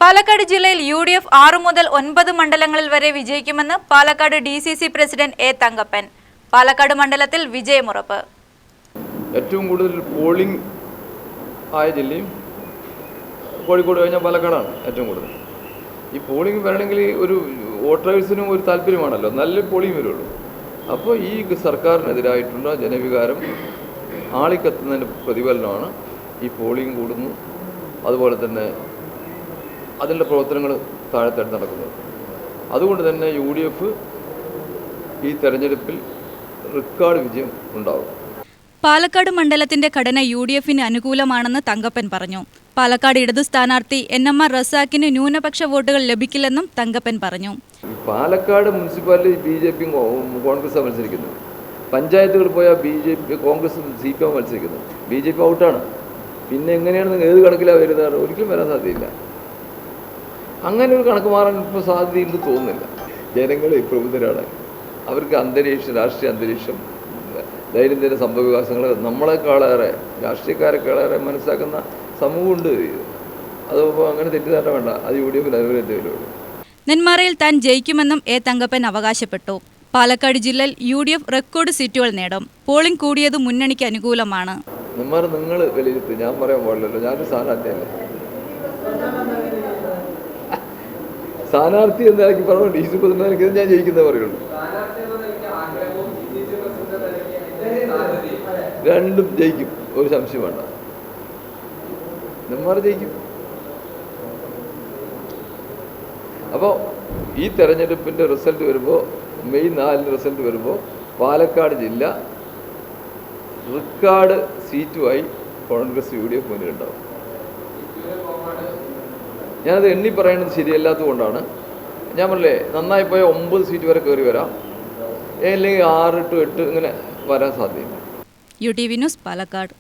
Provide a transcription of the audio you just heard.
പാലക്കാട് ജില്ലയിൽ UDF 6 മുതൽ 9 മണ്ഡലങ്ങളിൽ വരെ വിജയിക്കുമെന്ന് Palakkad DCC president A Thankappan. Palakkad മണ്ഡലത്തിൽ വിജയമുറപ്പ്. ഏറ്റവും കൂടുതൽ പോളിംഗ് ആയ ജില്ലയും കോഴിക്കോട് കഴിഞ്ഞാൽ പാലക്കാടാണ് ഏറ്റവും കൂടുതൽ. ഈ പോളിംഗ് വരണമെങ്കിൽ ഒരു വോട്ടേഴ്സിനും ഒരു താല്പര്യമാണല്ലോ, നല്ല പോളിംഗ് വരുള്ളൂ. അപ്പോൾ ഈ സർക്കാരിനെതിരായിട്ടുള്ള ജനവികാരം ആളിക്കത്തുന്നതിൻ്റെ പ്രതിഫലനമാണ് ഈ പോളിംഗ് കൂടുന്നു. അതുപോലെ തന്നെ അതിൻ്റെ പ്രവർത്തനങ്ങൾ താഴെത്തട്ട് നടക്കുന്നത്. അതുകൊണ്ട് തന്നെ UDF ഈ തെരഞ്ഞെടുപ്പിൽ റെക്കോർഡ് വിജയം ഉണ്ടാകും. പാലക്കാട് മണ്ഡലത്തിന്റെ ഘടന UDFന് അനുകൂലമാണെന്ന് തങ്കപ്പൻ പറഞ്ഞു. പാലക്കാട് ഇടതു സ്ഥാനാർത്ഥി NMR റസാക്കിന് ന്യൂനപക്ഷ വോട്ടുകൾ ലഭിക്കില്ലെന്നും തങ്കപ്പൻ പറഞ്ഞു. പാലക്കാട് മുനിസിപ്പാലിറ്റി BJP കോൺഗ്രസ് മത്സരിക്കുന്നു. പഞ്ചായത്തുകൾ പോയാൽ BJP കോൺഗ്രസ് CPM മത്സരിക്കുന്നു. BJP ഔട്ടാണ്. പിന്നെ എങ്ങനെയാണ് ഏത് കണക്കിലാണ് വരുന്നത്? ഒരിക്കലും വരാൻ സാധ്യതയില്ല. അങ്ങനെ ഒരു കണക്ക് മാറാൻ ഇപ്പോൾ സാധ്യതയുണ്ട് തോന്നുന്നില്ല. ജനങ്ങൾ പ്രബുദ്ധരാണ്. അവർക്ക് രാഷ്ട്രീയ അന്തരീക്ഷം, ദൈനംദിന സംഭവവികാസങ്ങൾ നമ്മളെക്കാളേറെ രാഷ്ട്രീയക്കാരെക്കാളേറെ മനസ്സിലാക്കുന്ന സമൂഹമുണ്ട്. അതിപ്പോൾ അങ്ങനെ തെറ്റിദ്ധാരണ വേണ്ട. അത് UDF അനുകൂലത്തെ വരുള്ളൂ. നെന്മാറയിൽ താൻ ജയിക്കുമെന്നും എ തങ്കപ്പൻ അവകാശപ്പെട്ടു. പാലക്കാട് ജില്ലയിൽ UDF റെക്കോർഡ് സീറ്റുകൾ നേടും. പോളിംഗ് കൂടിയത് മുന്നണിക്ക് അനുകൂലമാണ്. നെന്മാറ നിങ്ങൾ വിലയിരുത്തി, ഞാൻ പറയാൻ പാടില്ലല്ലോ. ഞാനൊരു സ്ഥാനാർത്ഥിയല്ലേ. സ്ഥാനാർത്ഥി എന്താക്കി പറഞ്ഞു DC പ്രസിഡന്റ് ഞാൻ ജയിക്കുന്നേ പറയുള്ളൂ. രണ്ടും ജയിക്കും, ഒരു സംശയം വേണ്ട. നെന്മാറ ജയിക്കും. അപ്പോൾ ഈ തെരഞ്ഞെടുപ്പിൻ്റെ റിസൾട്ട് വരുമ്പോൾ, മെയ് 4 റിസൾട്ട് വരുമ്പോൾ പാലക്കാട് ജില്ല റെക്കോർഡ് സീറ്റുമായി കോൺഗ്രസ് UDF മുന്നിലുണ്ടാവും. ഞാനത് എണ്ണി പറയുന്നത് ശരിയല്ലാത്തത് കൊണ്ടാണ്. ഞാൻ പറഞ്ഞില്ലേ, നന്നായി പോയ 9 സീറ്റ് വരെ കയറി വരാം, അല്ലെങ്കിൽ 6 to 8 ഇങ്ങനെ വരാൻ സാധ്യതയുണ്ട്. UTV news, Palakkad.